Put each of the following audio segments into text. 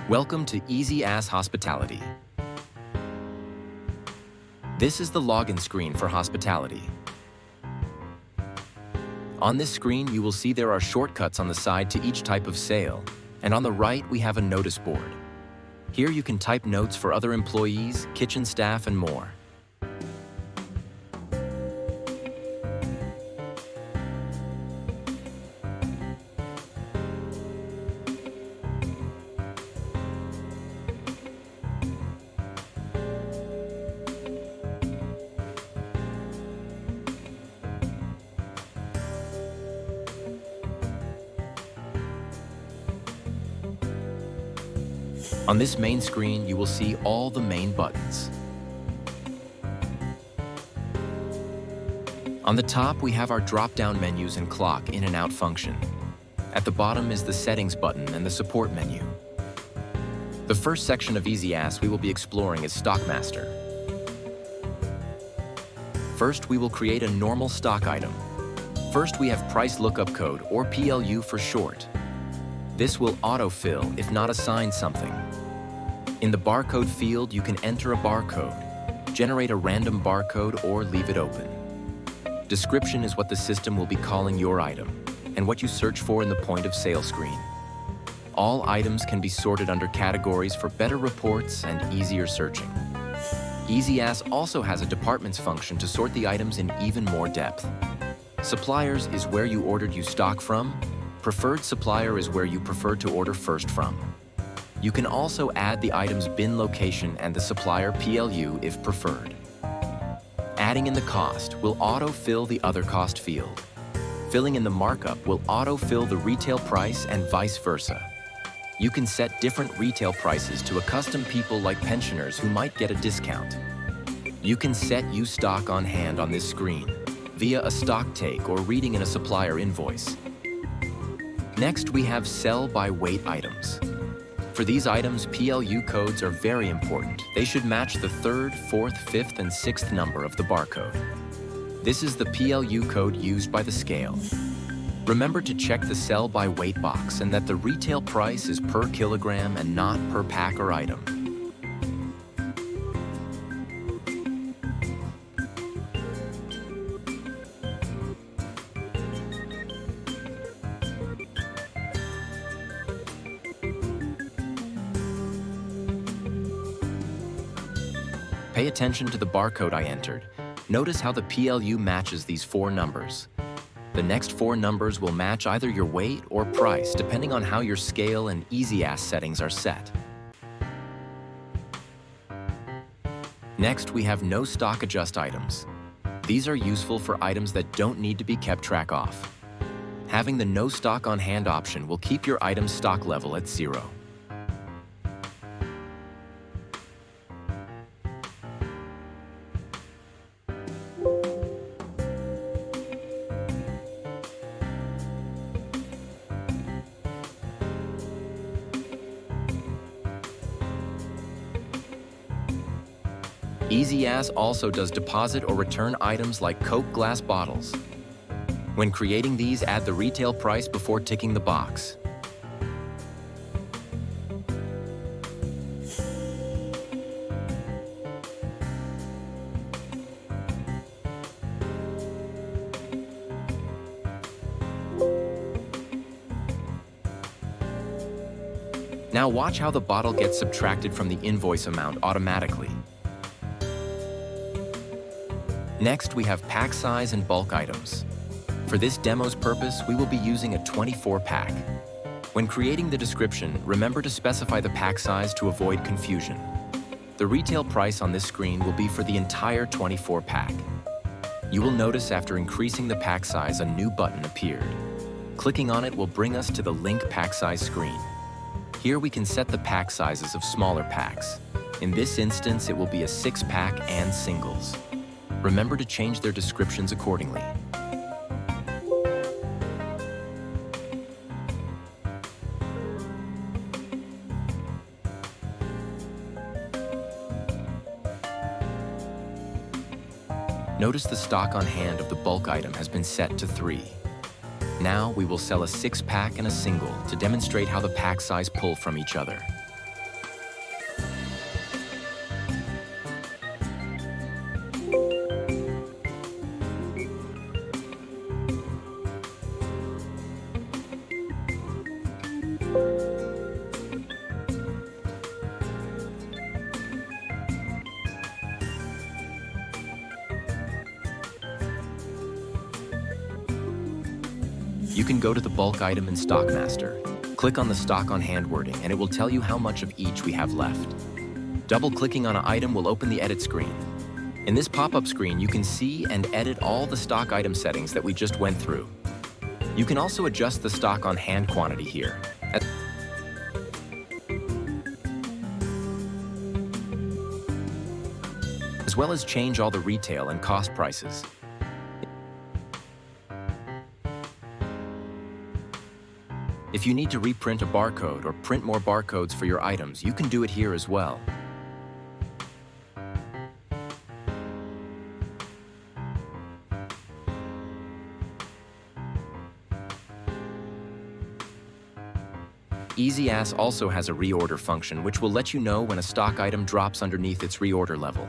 Welcome to Easyas Hospitality. This is the login screen for hospitality. On this screen, you will see there are shortcuts on the side to each type of sale, and on the right, we have a notice board. Here you can type notes for other employees, kitchen staff, and more. On this main screen, you will see all the main buttons. On the top, we have our drop-down menus and clock in and out function. At the bottom is the settings button and the support menu. The first section of Easyas we will be exploring is Stockmaster. First, we will create a normal stock item. First, we have price lookup code, or PLU for short. This will autofill if not assigned something. In the barcode field, you can enter a barcode, generate a random barcode, or leave it open. Description is what the system will be calling your item, and what you search for in the point of sale screen. All items can be sorted under categories for better reports and easier searching. Easyas also has a departments function to sort the items in even more depth. Suppliers is where you ordered your stock from. Preferred supplier is where you prefer to order first from. You can also add the item's bin location and the supplier PLU if preferred. Adding in the cost will auto-fill the other cost field. Filling in the markup will auto-fill the retail price and vice versa. You can set different retail prices to accustom people like pensioners who might get a discount. You can set use stock on hand on this screen via a stock take or reading in a supplier invoice. Next, we have sell by weight items. For these items, PLU codes are very important. They should match the 3rd, 4th, 5th, and 6th number of the barcode. This is the PLU code used by the scale. Remember to check the sell by weight box and that the retail price is per kilogram and not per pack or item. Pay attention to the barcode I entered. Notice how the PLU matches these 4 numbers. The next 4 numbers will match either your weight or price, depending on how your scale and Easyas settings are set. Next, we have no stock adjust items. These are useful for items that don't need to be kept track of. Having the no stock on hand option will keep your item's stock level at 0. Easyas also does deposit or return items like Coke glass bottles. When creating these, add the retail price before ticking the box. Now watch how the bottle gets subtracted from the invoice amount automatically. Next, we have pack size and bulk items. For this demo's purpose, we will be using a 24-pack. When creating the description, remember to specify the pack size to avoid confusion. The retail price on this screen will be for the entire 24-pack. You will notice after increasing the pack size, a new button appeared. Clicking on it will bring us to the Link Pack Size screen. Here we can set the pack sizes of smaller packs. In this instance, it will be a 6-pack and singles. Remember to change their descriptions accordingly. Notice the stock on hand of the bulk item has been set to 3. Now we will sell a 6-pack and a single to demonstrate how the pack size pull from each other. You can go to the bulk item in Stock Master. Click on the stock on hand wording and it will tell you how much of each we have left. Double-clicking on an item will open the edit screen. In this pop-up screen, you can see and edit all the stock item settings that we just went through. You can also adjust the stock on hand quantity here, as well as change all the retail and cost prices. If you need to reprint a barcode or print more barcodes for your items, you can do it here as well. Easyas also has a reorder function which will let you know when a stock item drops underneath its reorder level.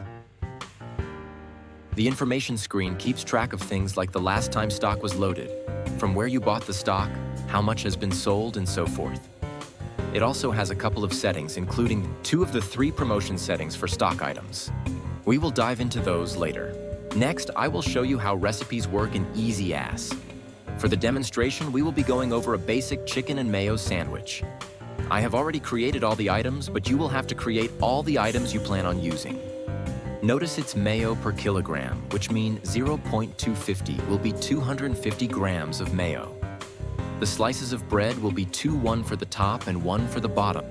The information screen keeps track of things like the last time stock was loaded, from where you bought the stock, how much has been sold, and so forth. It also has a couple of settings, including 2 of the 3 promotion settings for stock items. We will dive into those later. Next, I will show you how recipes work in Easyas. For the demonstration, we will be going over a basic chicken and mayo sandwich. I have already created all the items, but you will have to create all the items you plan on using. Notice it's mayo per kilogram, which means 0.250 will be 250 grams of mayo. The slices of bread will be 1 for the top and 1 for the bottom.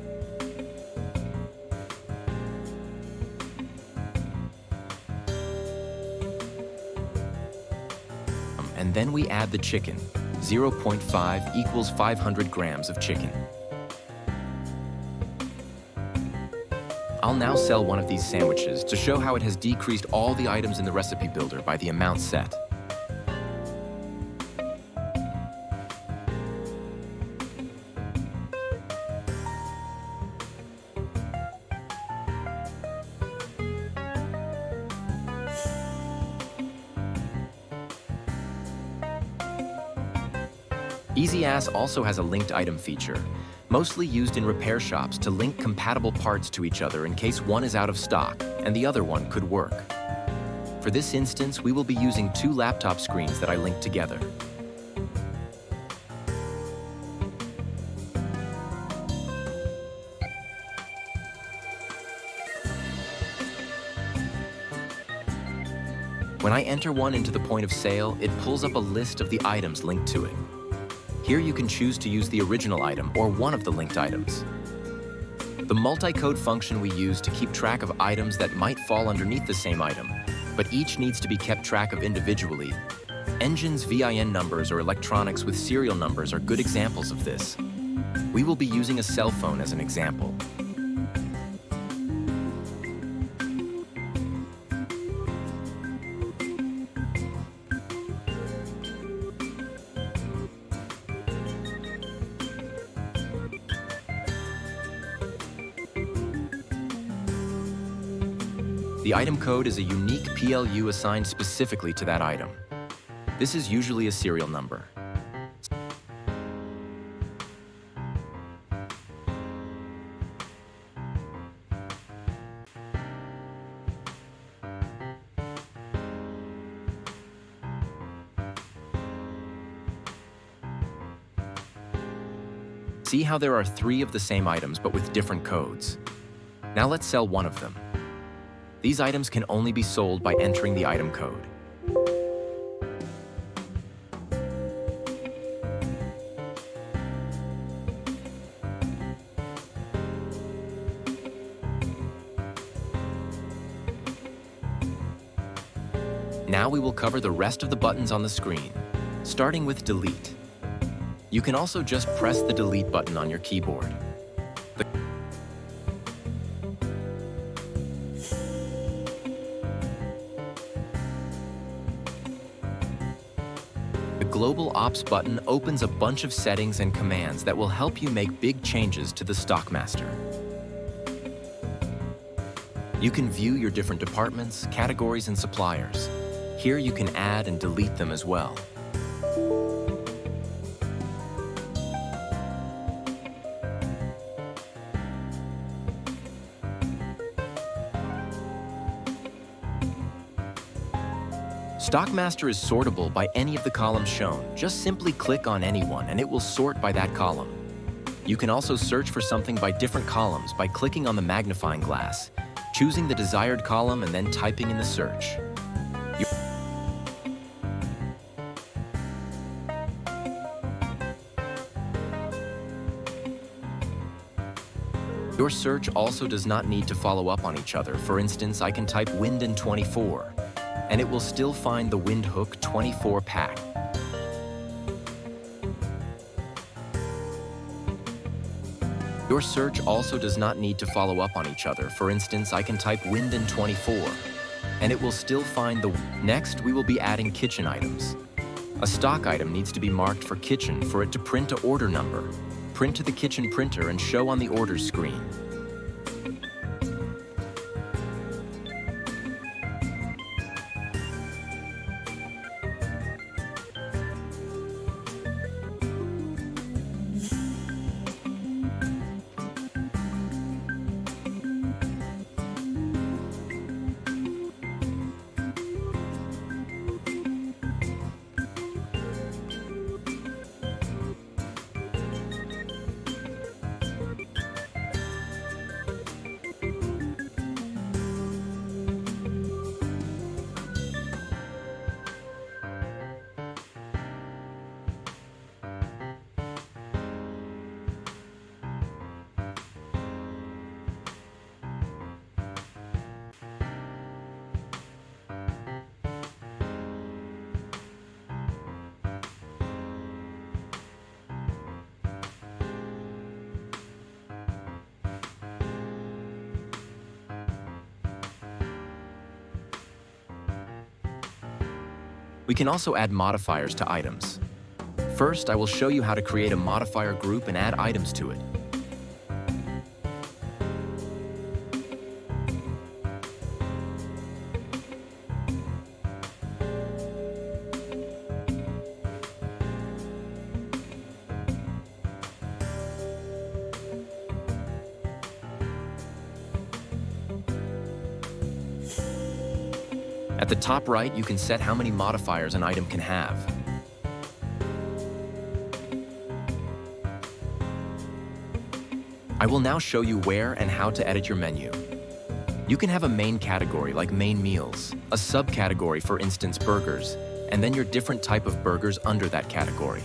And then we add the chicken. 0.5 equals 500 grams of chicken. I'll now sell one of these sandwiches to show how it has decreased all the items in the recipe builder by the amount set. Easyas also has a linked item feature, mostly used in repair shops to link compatible parts to each other in case one is out of stock and the other one could work. For this instance, we will be using 2 laptop screens that I linked together. When I enter one into the point of sale, it pulls up a list of the items linked to it. Here you can choose to use the original item or one of the linked items. The multi-code function we use to keep track of items that might fall underneath the same item, but each needs to be kept track of individually. Engines, VIN numbers, or electronics with serial numbers are good examples of this. We will be using a cell phone as an example. The item code is a unique PLU assigned specifically to that item. This is usually a serial number. See how there are 3 of the same items but with different codes. Now let's sell one of them. These items can only be sold by entering the item code. Now we will cover the rest of the buttons on the screen, starting with delete. You can also just press the delete button on your keyboard. The Global Ops button opens a bunch of settings and commands that will help you make big changes to the Stock Master. You can view your different departments, categories, and suppliers. Here you can add and delete them as well. Stockmaster is sortable by any of the columns shown. Just simply click on any one and it will sort by that column. You can also search for something by different columns by clicking on the magnifying glass, choosing the desired column and then typing in the search. Your search also does not need to follow up on each other. For instance, I can type wind in 24, and it will still find the wind hook 24 pack. Your search also does not need to follow up on each other. For instance, I can type wind in 24, and it will still find the... Next, we will be adding kitchen items. A stock item needs to be marked for kitchen for it to print an order number. Print to the kitchen printer and show on the orders screen. We can also add modifiers to items. First, I will show you how to create a modifier group and add items to it. At the top right, you can set how many modifiers an item can have. I will now show you where and how to edit your menu. You can have a main category like main meals, a subcategory for instance burgers, and then your different type of burgers under that category.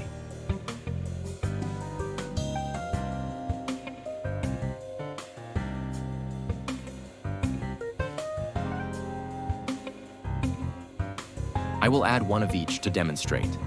I will add one of each to demonstrate.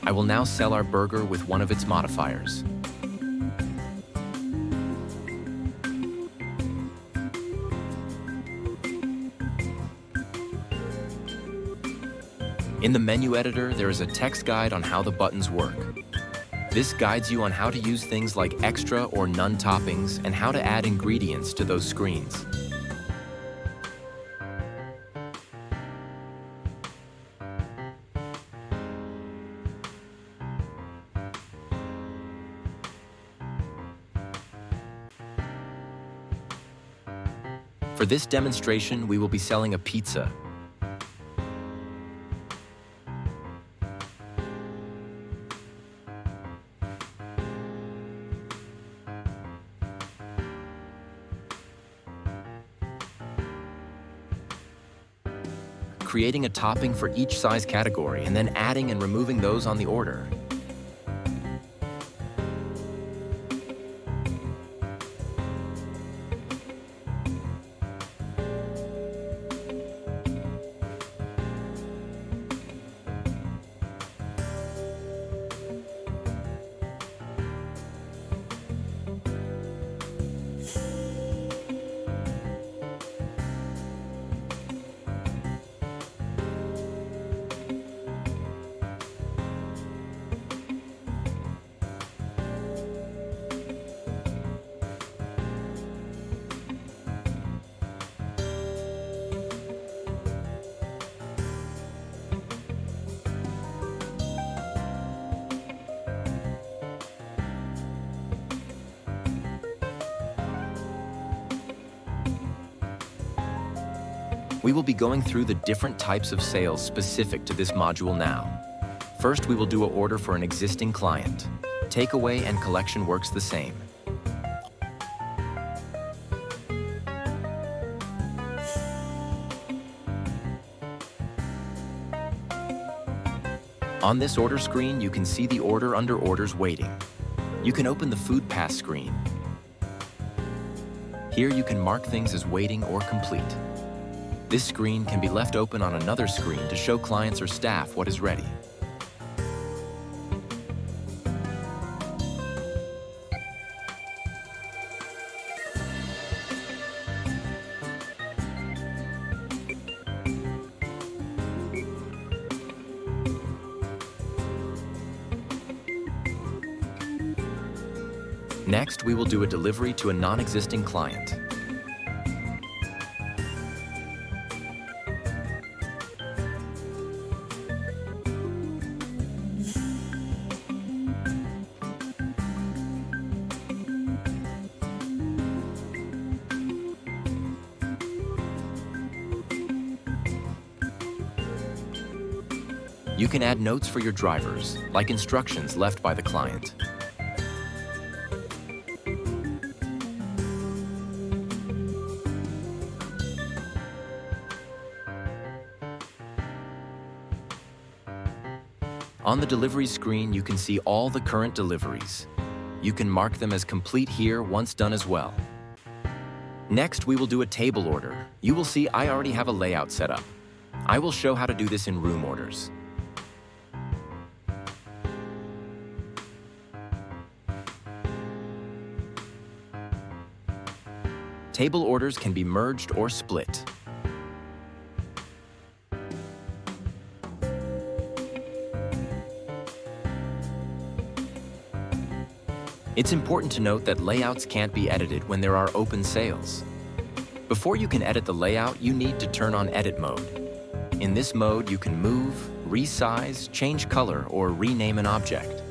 I will now sell our burger with one of its modifiers. In the menu editor, there is a text guide on how the buttons work. This guides you on how to use things like extra or none toppings and how to add ingredients to those screens. For this demonstration, we will be selling a pizza. creating a topping for each size category and then adding and removing those on the order. We will be going through the different types of sales specific to this module now. First, we will do an order for an existing client. Takeaway and collection works the same. On this order screen, you can see the order under orders waiting. You can open the Food Pass screen. Here you can mark things as waiting or complete. This screen can be left open on another screen to show clients or staff what is ready. Next, we will do a delivery to a non-existing client. You can add notes for your drivers, like instructions left by the client. On the delivery screen, you can see all the current deliveries. You can mark them as complete here once done as well. Next, we will do a table order. You will see I already have a layout set up. I will show how to do this in room orders. Table orders can be merged or split. It's important to note that layouts can't be edited when there are open sales. Before you can edit the layout, you need to turn on edit mode. In this mode, you can move, resize, change color, or rename an object.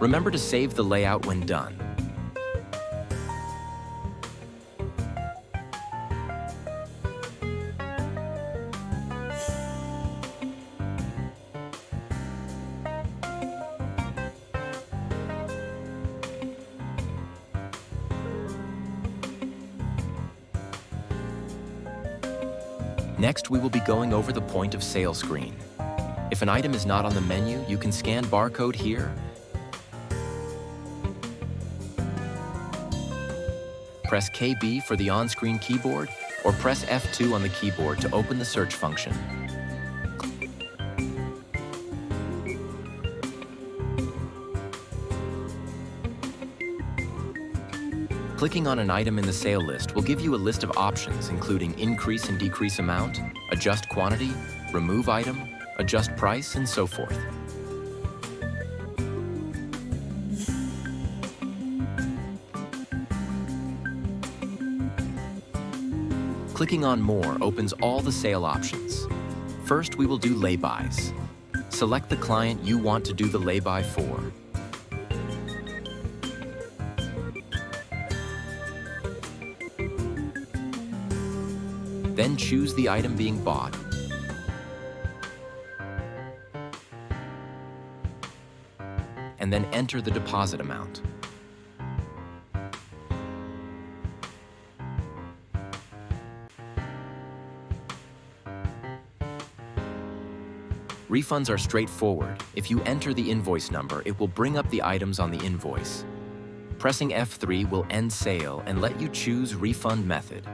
Remember to save the layout when done. Next, we will be going over the point of sale screen. If an item is not on the menu, you can scan barcode here. Press KB for the on-screen keyboard, or press F2 on the keyboard to open the search function. Clicking on an item in the sale list will give you a list of options including increase and decrease amount, adjust quantity, remove item, adjust price, and so forth. Clicking on More opens all the sale options. First, we will do laybys. Select the client you want to do the lay-by for. Then choose the item being bought. And then enter the deposit amount. Refunds are straightforward. If you enter the invoice number, it will bring up the items on the invoice. Pressing F3 will end sale and let you choose refund method.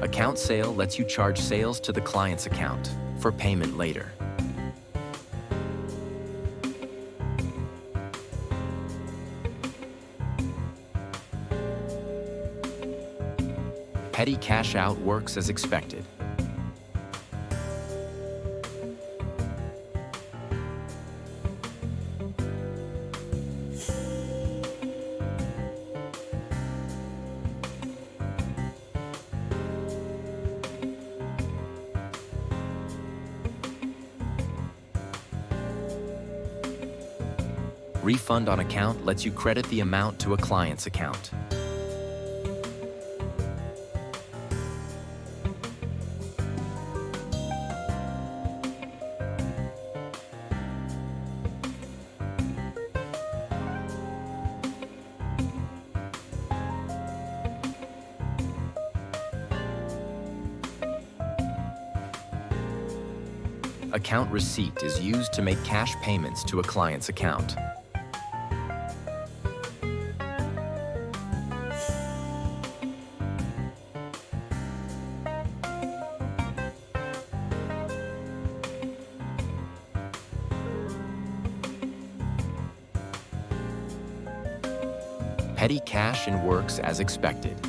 Account sale lets you charge sales to the client's account for payment later. Petty cash out works as expected. Refund on account lets you credit the amount to a client's account. Account receipt is used to make cash payments to a client's account. Petty cash in works as expected.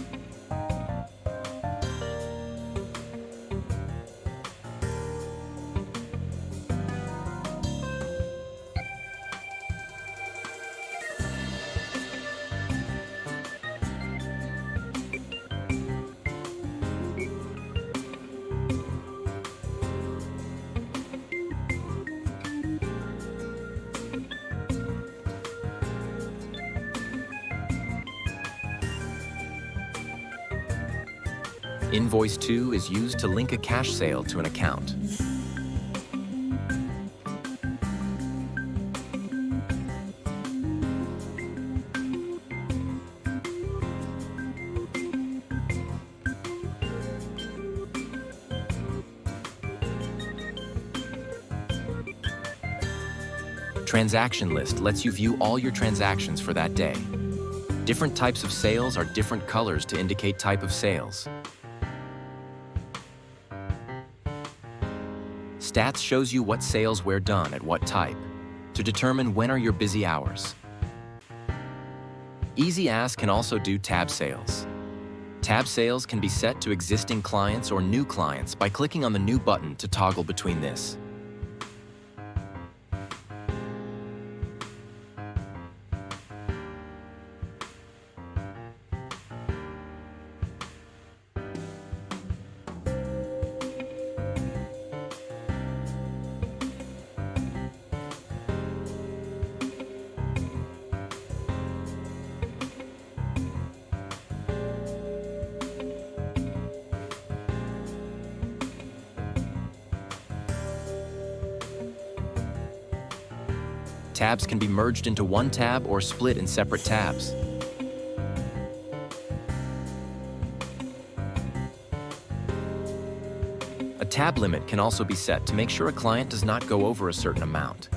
Invoice 2 is used to link a cash sale to an account. Transaction list lets you view all your transactions for that day. Different types of sales are different colors to indicate type of sales. Stats shows you what sales were done at what type, to determine when are your busy hours. Easyas can also do tab sales. Tab sales can be set to existing clients or new clients by clicking on the new button to toggle between this. Tabs can be merged into one tab or split in separate tabs. A tab limit can also be set to make sure a client does not go over a certain amount.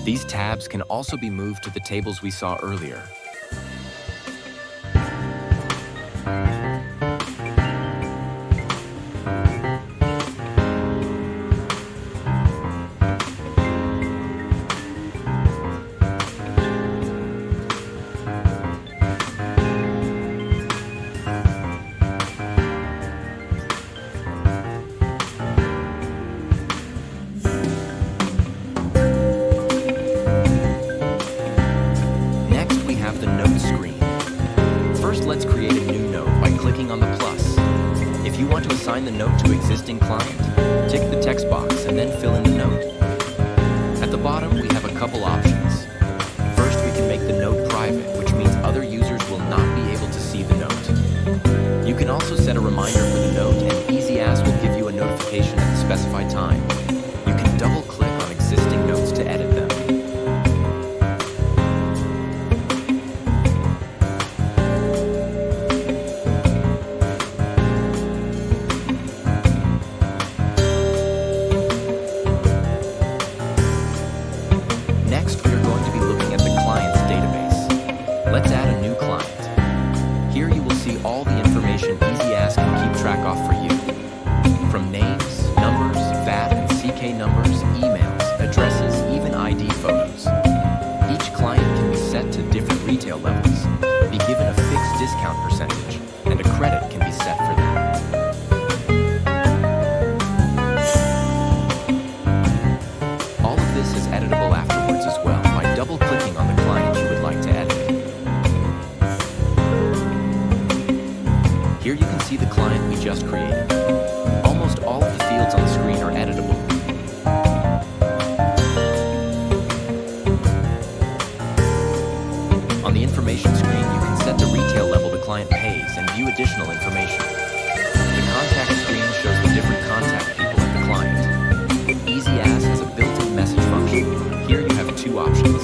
These tabs can also be moved to the tables we saw earlier. Assign the note to existing client, tick the text box, and then fill in the note. At the bottom, we have a couple options. First, we can make the note private, which means other users will not be able to see the note. You can also set a reminder for the note, and Easyas will give you a notification at the specified time. You can double-click on existing notes to edit them. Next, we are going to be looking at the client's database. Let's add a new client. Here you will see all the information Easyas can keep track of for you. From names, numbers, VAT and CK numbers, emails, addresses, even ID photos. Each client can be set to different retail levels, be given a fixed discount percentage, and a credit can be set for them. All of this is editable afterwards as well by double-clicking on the client you would like to edit. Here you can see the client we just created. Almost all of the fields on the screen are editable. On the information screen, you can set the retail level the client pays and view additional information. The contact screen shows the different contact people at the client. Easyas has a built-in message function. Here you have two options.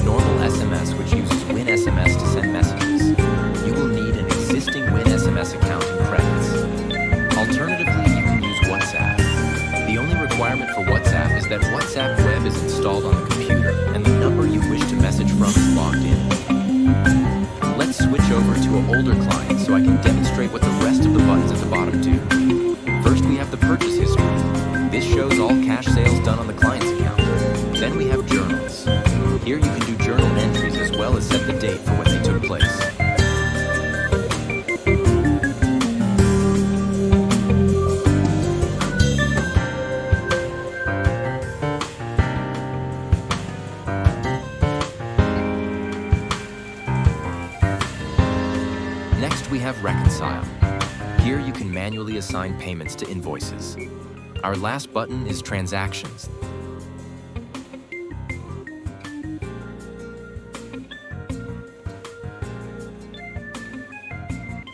Normal SMS, which uses Win SMS to send messages. You will need an existing Win SMS account and credits. Alternatively, you can use WhatsApp. The only requirement for WhatsApp is that WhatsApp Web is installed on the computer and the number you wish to message from is logged in. Let's switch over to an older client so I can demonstrate what the rest of the buttons at the bottom do. First, we have the purchase history. This shows all cash sales done on the client's account. Then we have journals. Here you can do journal entries as well as set the date for when they took place. Next, we have Reconcile. Here you can manually assign payments to invoices. Our last button is Transactions.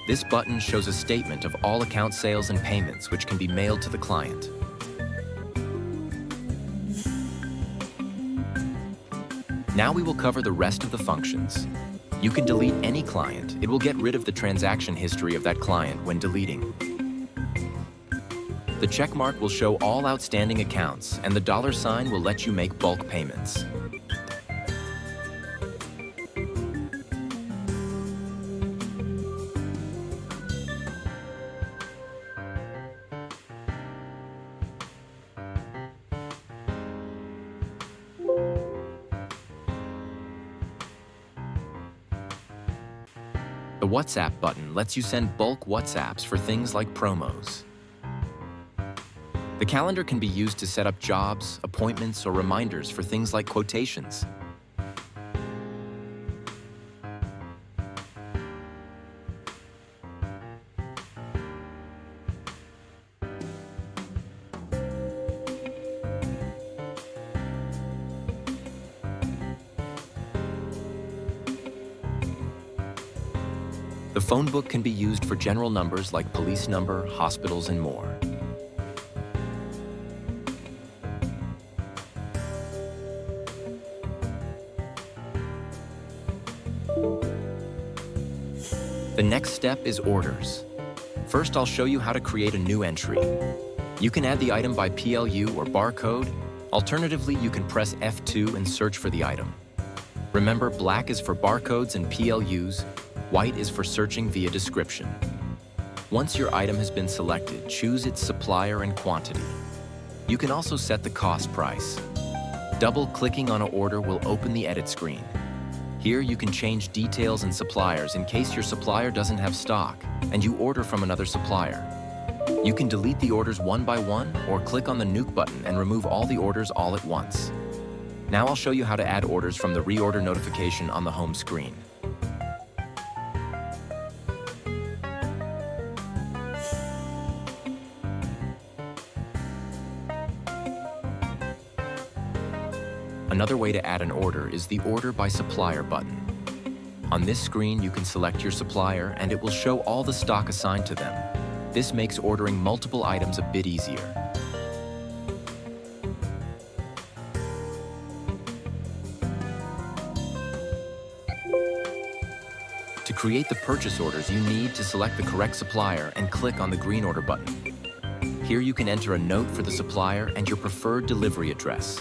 This button shows a statement of all account sales and payments which can be mailed to the client. Now we will cover the rest of the functions. You can delete any client. It will get rid of the transaction history of that client when deleting. The check mark will show all outstanding accounts, and the $sign will let you make bulk payments. The WhatsApp button lets you send bulk WhatsApps for things like promos. The calendar can be used to set up jobs, appointments, or reminders for things like quotations. The phone book can be used for general numbers like police number, hospitals, and more. The next step is orders. First, I'll show you how to create a new entry. You can add the item by PLU or barcode, Alternatively, you can press F2 and search for the item. Remember, black is for barcodes and PLUs, white is for searching via description. Once your item has been selected, choose its supplier and quantity. You can also set the cost price. Double-clicking on an order will open the edit screen. Here you can change details and suppliers in case your supplier doesn't have stock and you order from another supplier. You can delete the orders one by one or click on the nuke button and remove all the orders all at once. Now I'll show you how to add orders from the reorder notification on the home screen. Another way to add an order is the Order by Supplier button. On this screen, you can select your supplier and it will show all the stock assigned to them. This makes ordering multiple items a bit easier. To create the purchase orders, you need to select the correct supplier and click on the green order button. Here you can enter a note for the supplier and your preferred delivery address.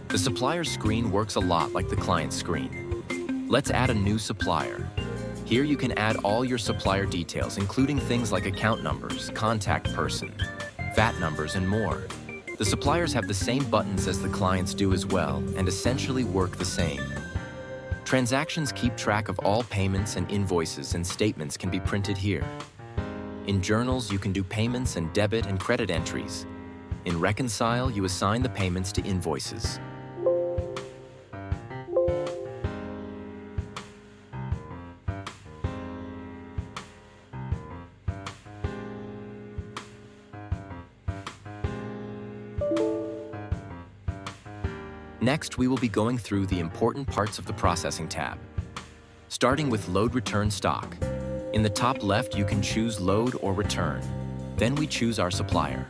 The supplier screen works a lot like the client screen. Let's add a new supplier. Here you can add all your supplier details, including things like account numbers, contact person, VAT numbers, and more. The suppliers have the same buttons as the clients do as well, and essentially work the same. Transactions keep track of all payments and invoices, and statements can be printed here. In journals, you can do payments and debit and credit entries. In Reconcile, you assign the payments to invoices. Next, we will be going through the important parts of the Processing tab. Starting with Load Return Stock. In the top left, you can choose Load or Return. Then we choose our supplier.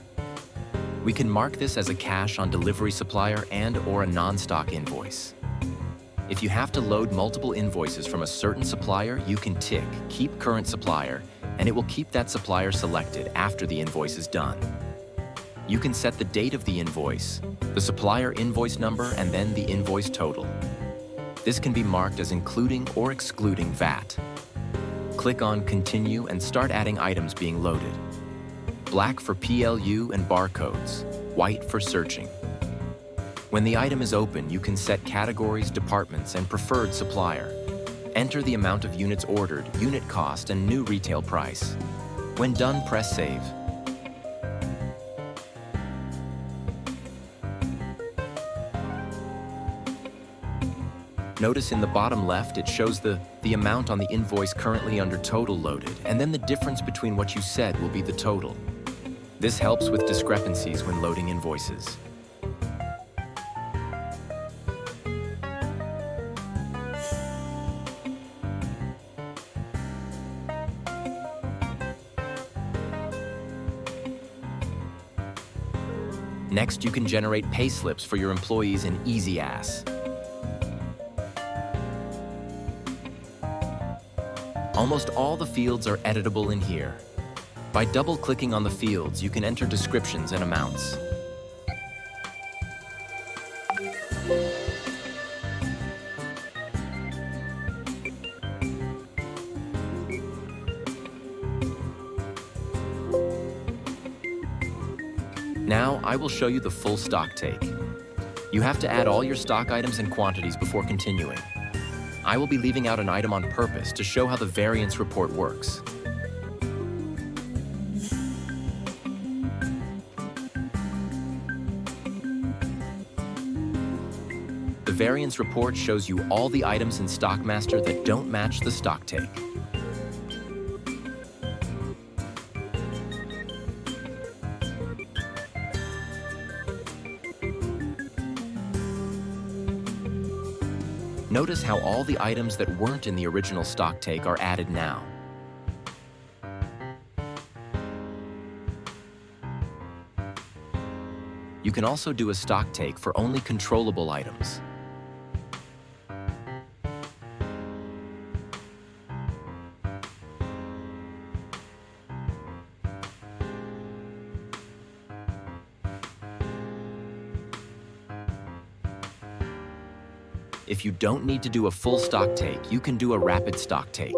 We can mark this as a cash on delivery supplier and/or a non-stock invoice. If you have to load multiple invoices from a certain supplier, you can tick Keep Current Supplier, and it will keep that supplier selected after the invoice is done. You can set the date of the invoice, the supplier invoice number, and then the invoice total. This can be marked as including or excluding VAT. Click on Continue and start adding items being loaded. Black for PLU and barcodes, white for searching. When the item is open, you can set categories, departments, and preferred supplier. Enter the amount of units ordered, unit cost, and new retail price. When done, press Save. Notice in the bottom left, it shows the amount on the invoice currently under total loaded, and then the difference between what you said will be the total. This helps with discrepancies when loading invoices. Next, you can generate pay slips for your employees in Easyas. Almost all the fields are editable in here. By double-clicking on the fields, you can enter descriptions and amounts. Now, I will show you the full stock take. You have to add all your stock items and quantities before continuing. I will be leaving out an item on purpose to show how the variance report works. The variance report shows you all the items in Stockmaster that don't match the stock take. Notice how all the items that weren't in the original stock take are added now. You can also do a stock take for only controllable items. If you don't need to do a full stock take, you can do a rapid stock take.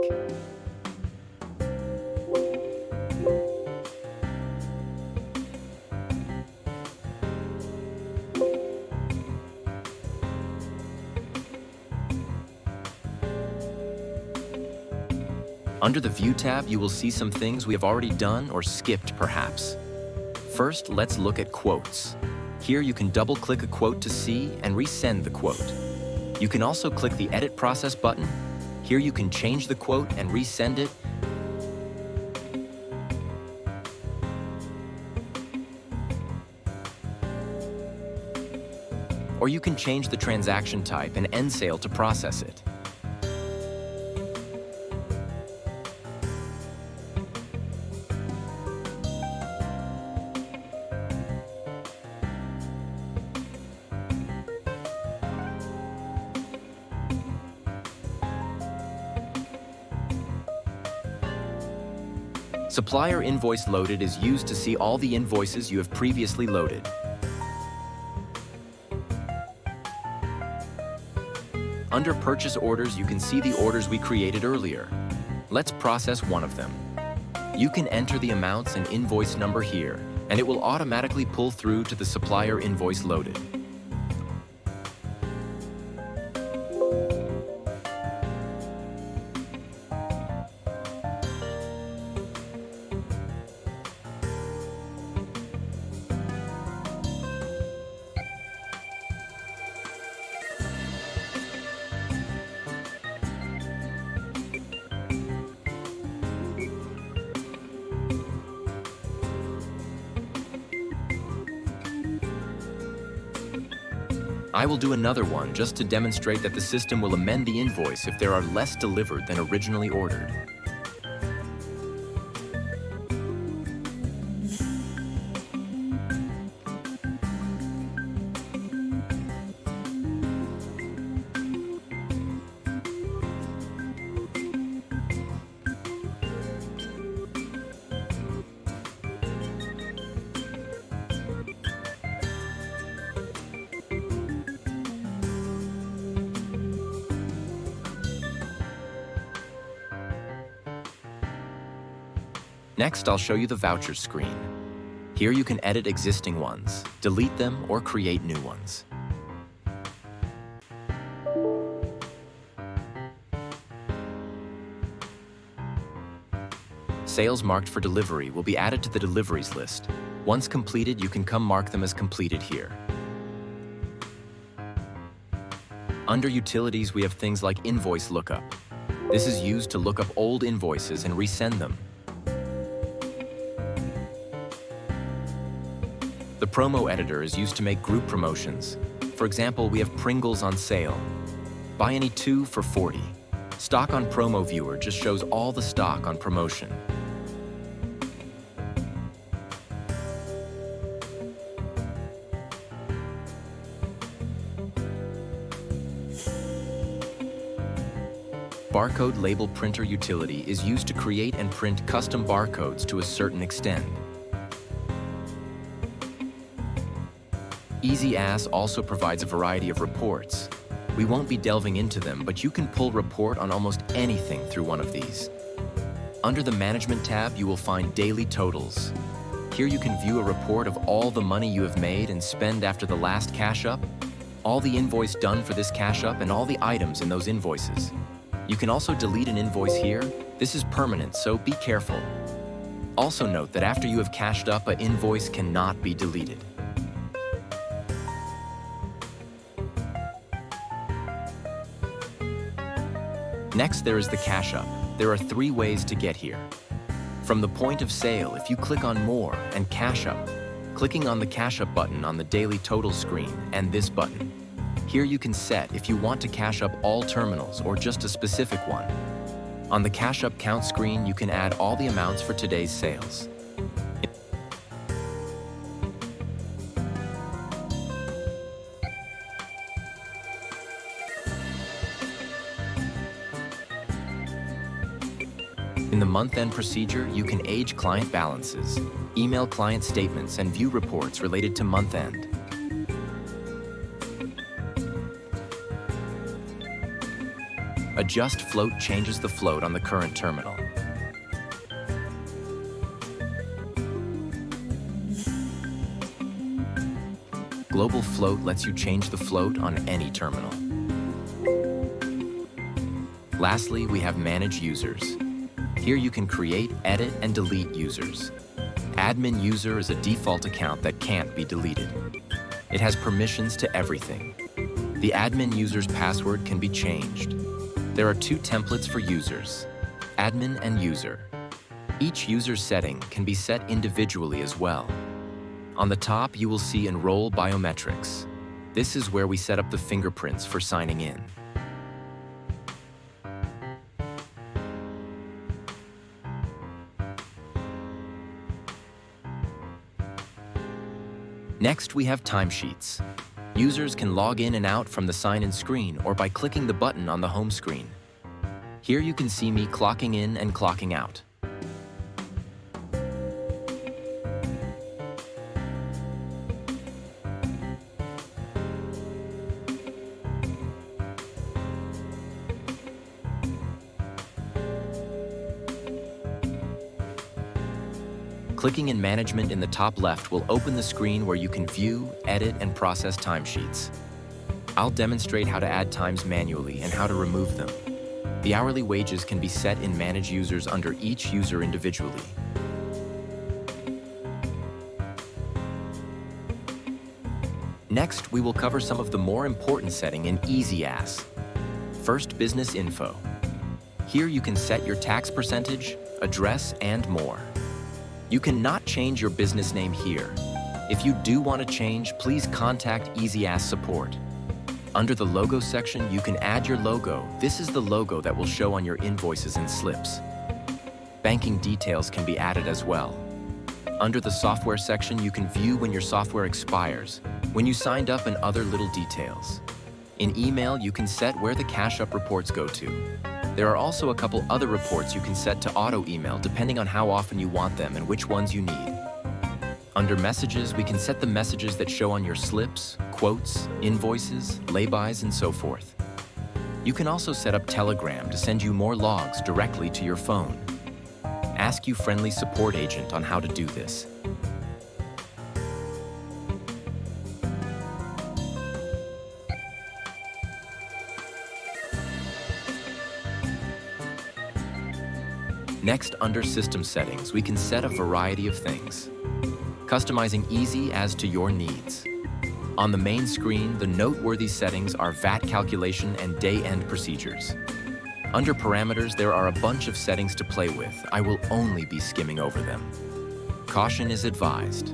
Under the View tab, you will see some things we have already done or skipped perhaps. First, let's look at quotes. Here you can double-click a quote to see and resend the quote. You can also click the Edit Process button. Here you can change the quote and resend it. Or you can change the transaction type and end sale to process it. Supplier Invoice Loaded is used to see all the invoices you have previously loaded. Under Purchase Orders, you can see the orders we created earlier. Let's process one of them. You can enter the amounts and invoice number here, and it will automatically pull through to the Supplier Invoice Loaded. I will do another one just to demonstrate that the system will amend the invoice if there are less delivered than originally ordered. Next, I'll show you the vouchers screen. Here you can edit existing ones, delete them, or create new ones. Sales marked for delivery will be added to the deliveries list. Once completed, you can come mark them as completed here. Under Utilities, we have things like Invoice Lookup. This is used to look up old invoices and resend them. The Promo Editor is used to make group promotions. For example, we have Pringles on sale. Buy any 2 for 40. Stock on Promo Viewer just shows all the stock on promotion. Barcode Label Printer utility is used to create and print custom barcodes to a certain extent. Easyas also provides a variety of reports. We won't be delving into them, but you can pull report on almost anything through one of these. Under the Management tab, you will find Daily Totals. Here you can view a report of all the money you have made and spend after the last cash up, all the invoice done for this cash up, and all the items in those invoices. You can also delete an invoice here. This is permanent, so be careful. Also note that after you have cashed up, an invoice cannot be deleted. Next, there is the Cash Up. There are 3 ways to get here. From the point of sale, if you click on More and Cash Up, clicking on the Cash Up button on the Daily Total screen and this button. Here you can set if you want to cash up all terminals or just a specific one. On the Cash Up Count screen, you can add all the amounts for today's sales. In the month-end procedure, you can age client balances, email client statements, and view reports related to month-end. Adjust float changes the float on the current terminal. Global float lets you change the float on any terminal. Lastly, we have Manage Users. Here you can create, edit, and delete users. Admin user is a default account that can't be deleted. It has permissions to everything. The admin user's password can be changed. There are two templates for users, admin and user. Each user's setting can be set individually as well. On the top, you will see Enroll Biometrics. This is where we set up the fingerprints for signing in. Next, we have timesheets. Users can log in and out from the sign-in screen or by clicking the button on the home screen. Here you can see me clocking in and clocking out. Clicking in Management in the top left will open the screen where you can view, edit, and process timesheets. I'll demonstrate how to add times manually and how to remove them. The hourly wages can be set in Manage Users under each user individually. Next, we will cover some of the more important setting in Easyas. First, Business Info. Here you can set your tax percentage, address, and more. You cannot change your business name here. If you do want to change, please contact Easyas support. Under the Logo section, you can add your logo. This is the logo that will show on your invoices and slips. Banking details can be added as well. Under the Software section, you can view when your software expires, when you signed up, and other little details. In email, you can set where the cash up reports go to. There are also a couple other reports you can set to auto-email depending on how often you want them and which ones you need. Under Messages, we can set the messages that show on your slips, quotes, invoices, laybys, and so forth. You can also set up Telegram to send you more logs directly to your phone. Ask your friendly support agent on how to do this. Next, under System Settings, we can set a variety of things, customizing Easyas to your needs. On the main screen, the noteworthy settings are VAT calculation and day-end procedures. Under Parameters, there are a bunch of settings to play with. I will only be skimming over them. Caution is advised.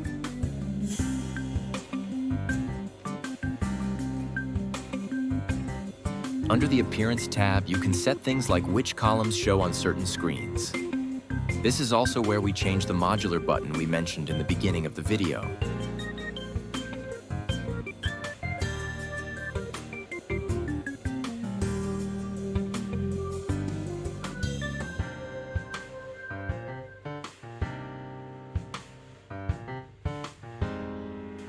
Under the Appearance tab, you can set things like which columns show on certain screens. This is also where we change the modular button we mentioned in the beginning of the video.